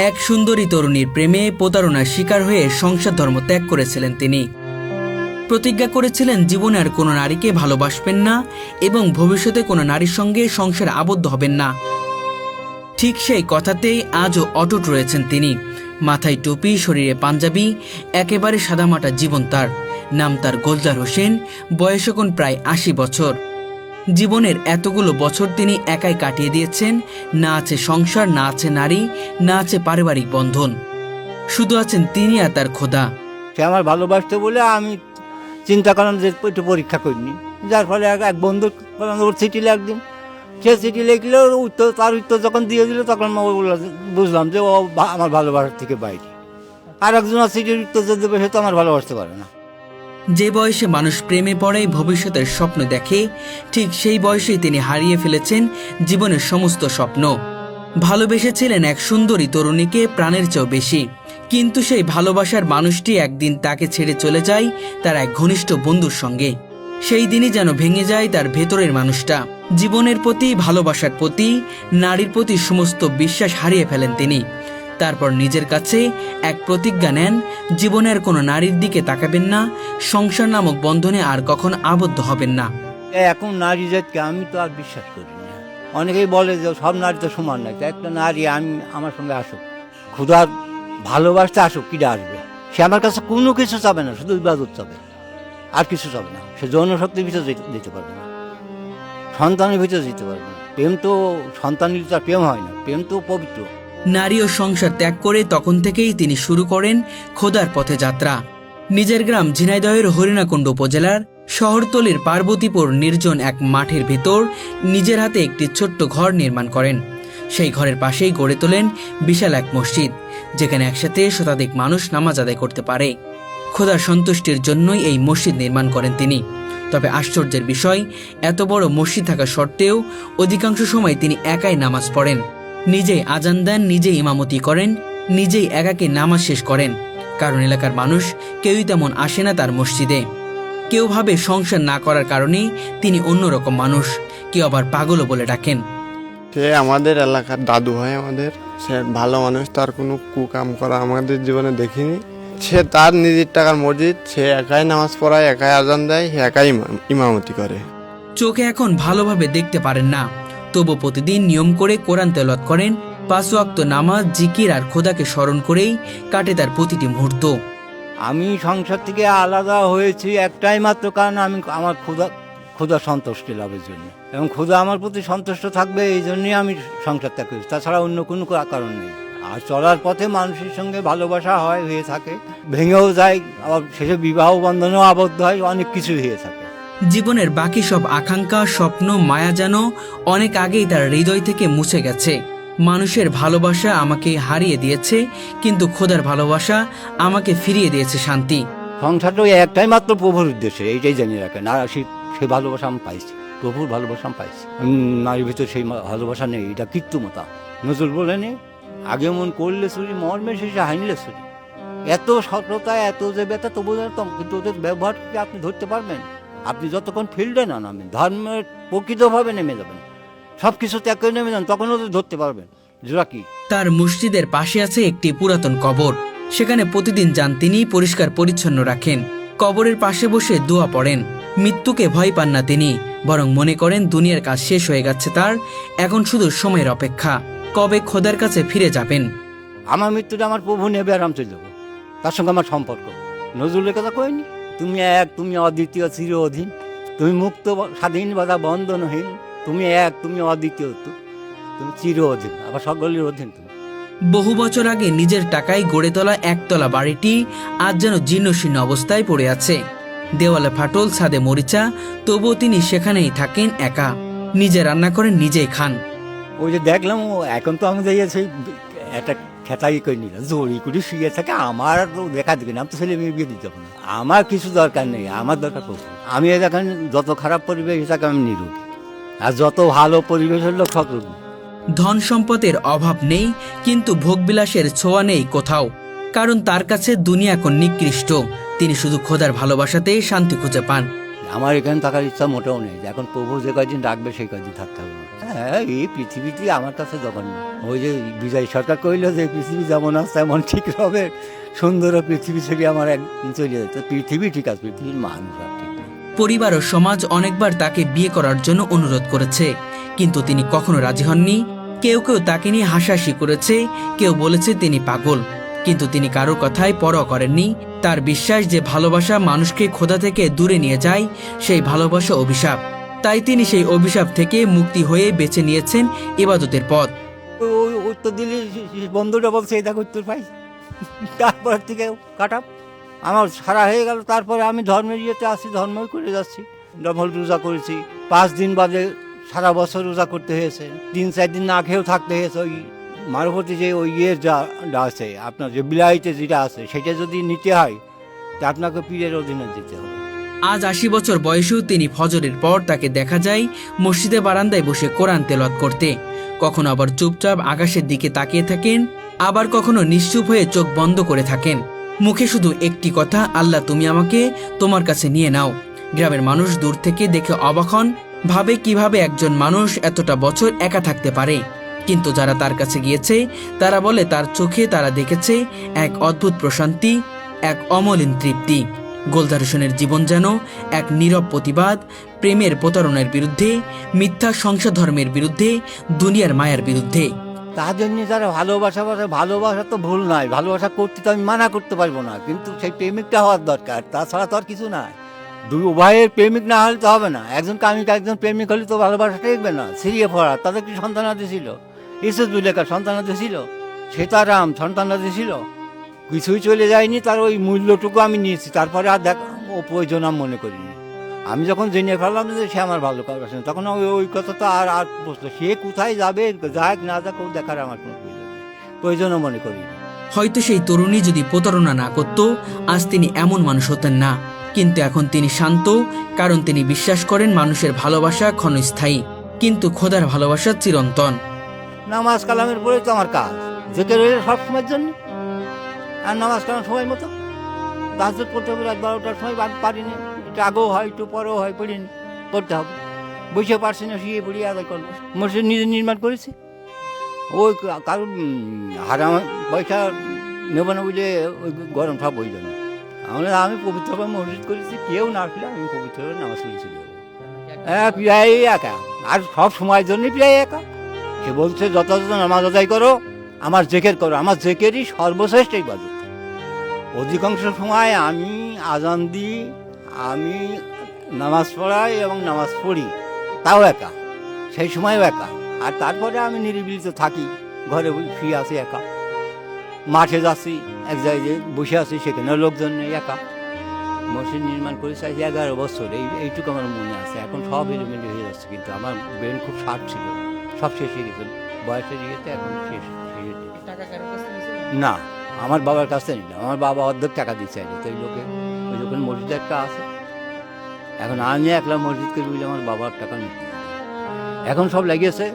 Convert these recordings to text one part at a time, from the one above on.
এক সুন্দরী তরুণীর প্রেমে প্রতারণার শিকার হয়ে সংসার ধর্ম ত্যাগ করেছিলেন তিনি। প্রতিজ্ঞা করেছিলেন জীবনে আর কোনো নারীকে ভালোবাসবেন না এবং ভবিষ্যতে কোনো নারীর সঙ্গে সংসারে আবদ্ধ হবেন না। ঠিক সেই কথাতেই আজও অটুট রয়েছেন তিনি। মাথায় টুপি, শরীরে পাঞ্জাবি, একেবারে সাদামাটা জীবন তার। নাম তার গোলজার হোসেন, বয়স এখন প্রায় ৮০ বছর। জীবনের এতগুলো বছর তিনি একাই কাটিয়ে দিয়েছেন। না আছে সংসার, না আছে নারী, না আছে পারিবারিক বন্ধন, শুধু আছেন তিনি আর তার খোদা। সে আমার ভালোবাসতে বলে আমি চিন্তা করলাম যে একটু পরীক্ষা করিনি, যার ফলে এক বন্ধু ওর চিঠি একদিন, সে চিঠি লিখলে তার উত্তর যখন দিয়ে দিল তখন বুঝলাম যে ও আমার ভালোবাসার থেকে বাইরে। আর একজনের চিঠির উত্তর যে দেবে সে তো আমার ভালোবাসতে পারে না। যে বয়সে মানুষ প্রেমে পড়ে, ভবিষ্যতের স্বপ্ন দেখে, ঠিক সেই বয়সেই তিনি হারিয়ে ফেলেছেন জীবনের সমস্ত স্বপ্ন। ভালোবেসেছিলেন এক সুন্দরী তরুণীকে প্রাণের চেয়েও বেশি, কিন্তু সেই ভালোবাসার মানুষটি একদিন তাকে ছেড়ে চলে যায় তার এক ঘনিষ্ঠ বন্ধুর সঙ্গে। সেই দিনই যেন ভেঙে যায় তার ভেতরের মানুষটা। জীবনের প্রতি, ভালোবাসার প্রতি, নারীর প্রতি সমস্ত বিশ্বাস হারিয়ে ফেলেন তিনি। তারপর নিজের কাছে এক প্রতিজ্ঞা নেন, জীবনের কোনো নারীর দিকে তাকাবেন না, সংসার নামক বন্ধনে আর কখন আবদ্ধ হবেন না। এখন নারী জাতকে আমি তো আর বিশ্বাস করি না। অনেকেই বলে যে সব নারী তো সমান নয়, একটা নারী আমার সঙ্গে আসুক, ক্ষুধার ভালোবাসতে আসুক, কিটা আসবে? সে আমার কাছে কোনো কিছু চাবে না, শুধু ইবাদত চাবে, আর কিছু চাবে না। সে যৌন শক্তির ভিতরে দিতে পারবে না, সন্তানের ভিতরে দিতে পারবে না। প্রেম তো সন্তানের তার প্রেম হয় না, প্রেম তো পবিত্র। নারী ও সংসার ত্যাগ করে তখন থেকেই তিনি শুরু করেন খোদার পথে যাত্রা। নিজের গ্রাম ঝিনাইদহের হরিণাকুণ্ড উপজেলার শহরতলির পার্বতীপুর নির্জন এক মাঠের ভেতর নিজের হাতে একটি ছোট্ট ঘর নির্মাণ করেন। সেই ঘরের পাশেই গড়ে তোলেন বিশাল এক মসজিদ, যেখানে একসাথে শতাধিক মানুষ নামাজ আদায় করতে পারে। খোদার সন্তুষ্টির জন্যই এই মসজিদ নির্মাণ করেন তিনি। তবে আশ্চর্যের বিষয়, এত বড় মসজিদ থাকা সত্ত্বেও অধিকাংশ সময় তিনি একাই নামাজ পড়েন, নিজেই আজান দেন, নিজেই ইমামতি করেন, নিজেই একাকে নামাজ শেষ করেন। কারণ এলাকার মানুষ কেউই তেমন আসে না তার মসজিদে। কেউ ভাবে সংসার না করার কারণেই তিনি অন্যরকম মানুষ, কেউ আবার পাগলও বলে ডাকেন। সে আমাদের এলাকার দাদু হয় আমাদের, সে ভালো মানুষ, তার কোনো কুকাম করা আমাদের জীবনে দেখিনি। সে তার নিজের টাকার মসজিদ, সে একাই নামাজ পড়ায়, একাই আজান দেয়, একাই ইমামতি করে। চোখে এখন ভালোভাবে দেখতে পারেন না, তবু প্রতিদিন নিয়ম করে কোরআন তেলাওয়াত করেন। ৫ ওয়াক্ত নামাজ, জিকির আর খোদাকে স্মরণ করেই কাটে তার প্রতিটি মুহূর্ত। আমি সংসার থেকে আলাদা হয়েছি একটাই মাত্র কারণ, আমি আমার ক্ষুধা সন্তুষ্টি লাভের জন্য, এবং ক্ষুধা আমার প্রতি সন্তুষ্ট থাকবে এই জন্যই আমি সংসার ত্যাগ করি, তাছাড়া অন্য কোনো কারণ নেই। আর চলার পথে মানুষের সঙ্গে ভালোবাসা হয়ে থাকে, ভেঙেও যায়, আবার শেষে বিবাহ বন্ধনেও আবদ্ধ হয়, অনেক কিছু হয়ে থাকে। জীবনের বাকি সব আকাঙ্ক্ষা, স্বপ্ন, মায়া যেন অনেক আগেই তার হৃদয় থেকে মুছে গেছে। মানুষের ভালোবাসা আমাকে হারিয়ে দিয়েছে, কিন্তু খোদার ভালোবাসা আমাকে ফিরিয়ে দিয়েছে শান্তি। সংসারটা ওই একটাই মাত্র প্রভুর উদ্দেশ্যে, এইটাই জানিয়ে রাখেন। আর সেই ভালোবাসা আমি পাইছি, প্রভুর ভালোবাসা আমি পাইছি। নারীর ভিতরে সেই ভালোবাসা নেই, এটা কৃত্রিমতা। নজরুল বলেনি, আগে মন করলে চুরি, মর্মে শেষে হাইনলে চুরি। এত সততা, এত যে ব্যথা, তবু কিন্তু ওদের ব্যবহারকে আপনি ধরতে পারবেন? আপনি যতক্ষণ ফিল্ডে না নামেন, ধর্মের প্রকৃতভাবে নেমে যাবেন, সব কিছু ত্যাগ করে নেমে যান, তখন ওদের ধরতে পারবেন। জোড়া কি? তার মসজিদের পাশে আছে একটি পুরাতন কবর। সেখানে প্রতিদিন যান তিনি, পরিষ্কার পরিচ্ছন্ন রাখেন। কবরের পাশে বসে দোয়া পড়েন। মৃত্যুকে ভয় পান না তিনি, বরং মনে করেন দুনিয়ার কাজ শেষ হয়ে গেছে তার, এখন শুধু সময়ের অপেক্ষা, কবে খোদার কাছে ফিরে যাবেন। আমার মৃত্যুটা আমার প্রভু নেবে আর আমি চলে যাবো, তার সঙ্গে আমার সম্পর্ক। নজরুলের কথা কইনি, তুমি এক, তুমি অদ্বিতীয়, চির অধীন, তুমি মুক্ত, স্বাধীন, বাধা বন্ধনহীন, তুমি এক, তুমি অদ্বিতীয়, তুমি চির অধীন, আবার সকলের অধীন তুমি। বহু বছর আগে নিজের টাকায় গড়ে তোলা একতলা বাড়িটি আজ যেন জীর্ণশীর্ণ অবস্থায় পড়ে আছে। দেওয়ালে ফাটল, ছাদে মরিচা, তবুও তিনি সেখানেই থাকেন একা। নিজে রান্না করেন, নিজেই খান। ওই যে দেখলাম, এখন তো আমি যাই সেই একটা খেতাই করে নিলাম, জড়ি করে শুয়ে থাকে, আমার দেখা দিকে না, আমি তো ছেলে মেয়ে বিয়ে দিতে পারবো না। আমার কিছু দরকার নেই, আমার দরকার প্রভু। আমি দেখেন যত খারাপ পরিবেশ থাকে আমি নিরোগী, আর যত ভালো পরিবেশ হলো সব রোগী। ধন সম্পদের অভাব নেই, কিন্তু ভোগবিলাসের ছোঁয়া নেই কোথাও, কারণ তার কাছে দুনিয়া এখন নিকৃষ্ট। তিনি শুধু খোদার ভালোবাসাতেই শান্তি খুঁজে পান। আমার এখানে থাকার ইচ্ছা মোটেও নেই, এখন প্রভু যে কয়দিন ডাকবে সেই কয়দিন থাকতে হবে। হ্যাঁ, এই পৃথিবীটি আমার কাছে জঘন্য। ওই যে বিজয় সরকার কইল যে পৃথিবী যেমন আছে তেমন ঠিক হবে, সুন্দর পৃথিবী থেকে আমার একদিন চলে যেত। পৃথিবী ঠিক আছে, পৃথিবীর মানুষ আর ঠিক নেই। পরিবার ও সমাজ অনেকবার তাকে বিয়ে করার জন্য অনুরোধ করেছে, কিন্তু তিনি কখনো রাজি হননি। কেউ কেউ তাকে নিয়ে হাসাহাসি করেছে, কেউ বলেছে তিনি পাগল, কিন্তু তিনি কারোর কথায় পরোয়া করেননি। তার বিশ্বাস যে ভালোবাসা মানুষকে খোদা থেকে দূরে নিয়ে যায়, সেই ভালোবাসা অভিশাপ। তাই তিনি সেই অভিশাপ থেকে মুক্তি হয়ে বেছে নিয়েছেন ইবাদতের পথ। ওই উত্তর দিলে বন্ধুটা বলছে এই দেখো উত্তর পাই, তারপর থেকে কাটাপ আমার সারা হয়ে গেল। তারপরে আমি ধর্মের ইয়েতে আসি, ধর্মই করে যাচ্ছি। ডবল রোজা করেছি, 5 দিন বাদে সারা বছর রোজা করতে হয়েছে, 3-4 দিন না খেয়েও থাকতে হয়েছে। ওই মারফতি যে ওই ইয়ের যা আছে আপনার যে বিলাইতে যেটা আছে সেটা যদি নিতে হয় তা আপনাকে পীরের অধীনে দিতে হবে। আজ 80 বছর বয়সেও তিনি ফজরের পর তাকে দেখা যায় মসজিদে বারান্দায় বসে কোরআন তেলাওয়াত করতে। কখনো আবার চুপচাপ আকাশের দিকে তাকিয়ে থাকেন, আবার কখনো নিশ্চুপ হয়ে চোখ বন্ধ করে থাকেন। মুখে শুধু একটি কথা, আল্লাহ তুমি আমাকে তোমার কাছে নিয়ে নাও। গ্রামের মানুষ দূর থেকে দেখে অবাক হন, ভাবে কিভাবে একজন মানুষ এতটা বছর একা থাকতে পারে। কিন্তু যারা তার কাছে গিয়েছে তারা বলে তার চোখে তারা দেখেছে এক অদ্ভুত প্রশান্তি, এক অমলিন তৃপ্তি। গোলজার হোসেনের জীবন যেন এক নীরব প্রতিবাদ, প্রেমের প্রতারণার বিরুদ্ধে, মিথ্যা সংসার ধর্মের বিরুদ্ধে, দুনিয়ার মায়ার বিরুদ্ধে। তার জন্য যারা ভালোবাসা ভালোবাসা তো ভুল নয়, ভালোবাসা করতে তো আমি মানা করতে পারবো না, কিন্তু সেই প্রেমিকটা হওয়ার দরকার, তাছাড়া তো আর কিছু নাই। দুই উভয়ের প্রেমিক না হলে তো হবে না। একজন কামিক একজন প্রেমিক হলে তো ভালোবাসা টিকবে না। সিরিয়ে পড়া তাদের কি সন্তানাদি ছিল? ইসুজুলেখার সন্তানাদি ছিল, সীতারাম সন্তানাদি ছিল, কিছুই চলে যায়নি। তার ওই মূল্যটুকু আমি নিয়েছি, তারপরে আর দেখ ও প্রয়োজন আমি মনে করিনি। আমি যখন জেনে ফেললাম যে সে আমার ভালো কাজ, তখন ওই কথা তো আর প্রশ্ন, সে কোথায় যাবে যাক না যাক ও দেখার আমার কোনো প্রয়োজনও মনে করিনি। হয়তো সেই তরুণী যদি প্রতারণা না করত, আজ তিনি এমন মানুষ হতেন না। কিন্তু এখন তিনি শান্ত, কারণ তিনি বিশ্বাস করেন মানুষের ভালোবাসা ক্ষণস্থায়ী, কিন্তু খোদার ভালোবাসা চিরন্তন। নামাজ কালামের পরে তো আমার কাজ, যেতে রয়েছে সবসময়ের জন্য। আর নামাজ কালাম সময় মতো তাহাজ্জুদ পড়তে হবে, রাত 12টার সময় পারিনি, একটু আগেও হয় একটু পরেও হয়, পড়িনি, পড়তে হবে। বসে পারছি না, শুয়ে পড়ি আদায় করবো। মসজিদ নিজে নির্মাণ করেছি, ওই কারণ হারাম পয়সা নেব না বুঝলে ওই গরম সব ওই জন্য আমি পবিত্রভাবে মসজিদ করেছি। কেউ না আসলে আমি পবিত্রভাবে নামাজ পড়েছি। হ্যাঁ, প্রায় একা, আর সব সময়ের জন্যই প্রায় একা। সে বলছে যথাযথ নামাজ আদায় করো, আমার জেকের করো। আমার জেকেরই সর্বশ্রেষ্ঠ ইবাদত। অধিকাংশ সময় আমি আজান দিই, আমি নামাজ পড়াই এবং নামাজ পড়ি, তাও একা, সেই সময়ও একা। আর তারপরে আমি নিরিবিলিতে থাকি, ঘরে শুয়ে আছি একা, মাঠে যাচ্ছি, এক জায়গায় বসে আছি, সেখানেও লোকজন নেই, একা। মসজিদ নির্মাণ করে চাইছি 11 বছর, এইটুকু আমার মনে আছে। এখন সব এলিমেন্ট হয়ে যাচ্ছে, কিন্তু আমার ব্রেন খুব শার্প ছিল, সব শেষ হয়ে গেছে বয়সের ইয়েতে, এখন শেষ। না, আমার বাবার কাছে নিলাম, আমার বাবা অর্ধেক টাকা দিচ্ছে আগে, তো এই লোকে ওই যখন মসজিদ একটা আছে, এখন আমি একলা মসজিদ করে বুঝলে আমার বাবার টাকা নিতে এখন সব লেগেছে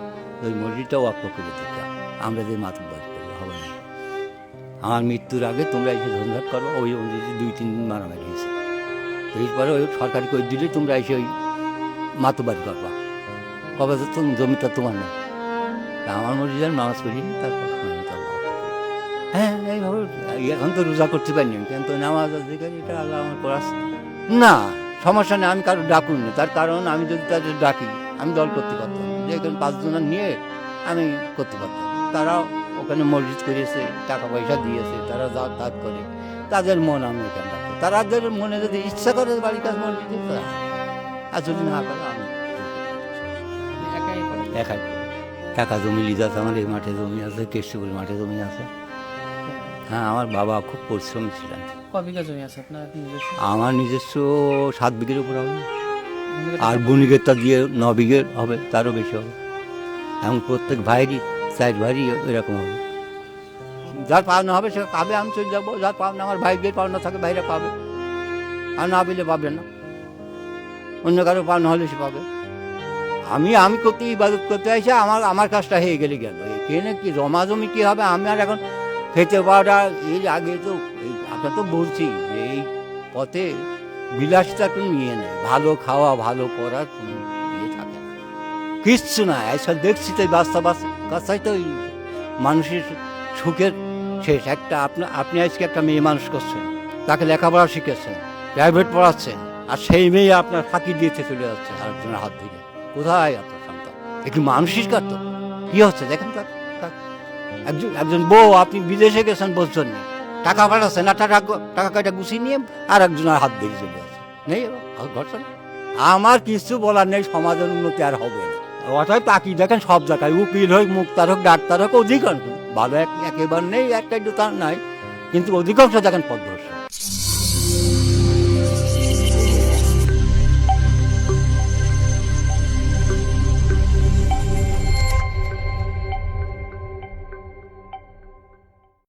ওই মসজিদটাও অক্ষ করে দিতে, আমরা যে মাতব্বর করি হবে না। আমার মৃত্যুর আগে তোমরা এসে ঝঞ্ঝাট করো। ওই মসজিদে 2-3 দিন মারামারি হয়েছে, এরপরে ওই সরকারি করে দিলে তোমরা এসে ওই মাতব্বারি করবা, কবে তো জমিটা তোমার না। আমার মসজিদের নামাজ পড়ি, তারপর হ্যাঁ এইভাবে। এখন তো রোজা করতে পারিনি, কিন্তু নামাজ এটা আল্লাহ আমার করাচ্ছে না, সমস্যা নেই। আমি কারো ডাকুন না, তার কারণ আমি যদি তাদের ডাকি আমি দল করতে পারতাম, যে এখানে 5 জন নিয়ে আমি করতে পারতাম। তারাও ওখানে মসজিদ করেছে, টাকা পয়সা দিয়েছে, তারা যাতায়াত করে, তাদের মন আমি এখানে রাখি। তাদের মনে যদি ইচ্ছা করে বাড়ির কাছে মসজিদে, আর যদি না করে আমি একাই। একা জমি লিজ আছে আমার, এই মাঠে জমি আছে, কেষ্টপুর মাঠে জমি আছে। হ্যাঁ, আমার বাবা খুব পরিশ্রমী ছিলেন। আমার নিজস্ব 7 বিঘের উপর হবে, আর বণিকেরটা দিয়ে 9 বিঘের হবে, তারও বেশি হবে। এবং প্রত্যেক ভাইয়েরই 4 ভাইয়েরই এরকম হবে। যার পাওনা হবে সে পাবে, আমি চলে যাবো। যার পাওনা আমার ভাইদের পাওনা থাকে, ভাইরা পাবে, আর না পেলে পাবে না। অন্য কারো পাওনা হলে সে পাবে। আমি করতে ইবাদত করতে আসি, আমার কাজটা হয়ে গেলে গেল। এখানে কি জমাজমি কি হবে? আমি আর এখন খেতে পাওয়াটা, এর আগে তো আপনার তো বলছি যে এই পথে বিলাসিতা কোনো ইয়ে নেই, ভালো খাওয়া ভালো পড়া কোনো ইয়ে থাকে না, কিচ্ছু না। এইসব দেখছি তো কাছাই তো ওই মানুষের সুখের শেষ। একটা আপনি আজকে একটা মেয়ে মানুষ করছেন, তাকে লেখাপড়া শিখেছেন, প্রাইভেট পড়াচ্ছেন, আর সেই মেয়ে আপনার ফাঁকি দিয়েছে চলে যাচ্ছে আরেকজনের হাত থেকে। কোথায় আপনার সন্তান? একটু মানসিক তো কি হচ্ছে দেখেন তো। একজন বউ, আপনি বিদেশে গেছেন বলছেন না, টাকা পাঠাচ্ছেন না, টাকা কাটা গুছিয়ে নিয়ে আর একজনের হাত দিয়ে চলে যাচ্ছে, নেই ঘটছে না। আমার কিছু বলার নেই, সমাজের উন্নতি আর হবে না। অতএব তাকি দেখেন সব জায়গায়, উকিল হোক, মুক্তার হোক, ডাক্তার হোক, অধিকাংশ ভালো একেবারে নেই, একটা দুটো নাই, কিন্তু অধিকাংশ দেখেন পদ্ধতি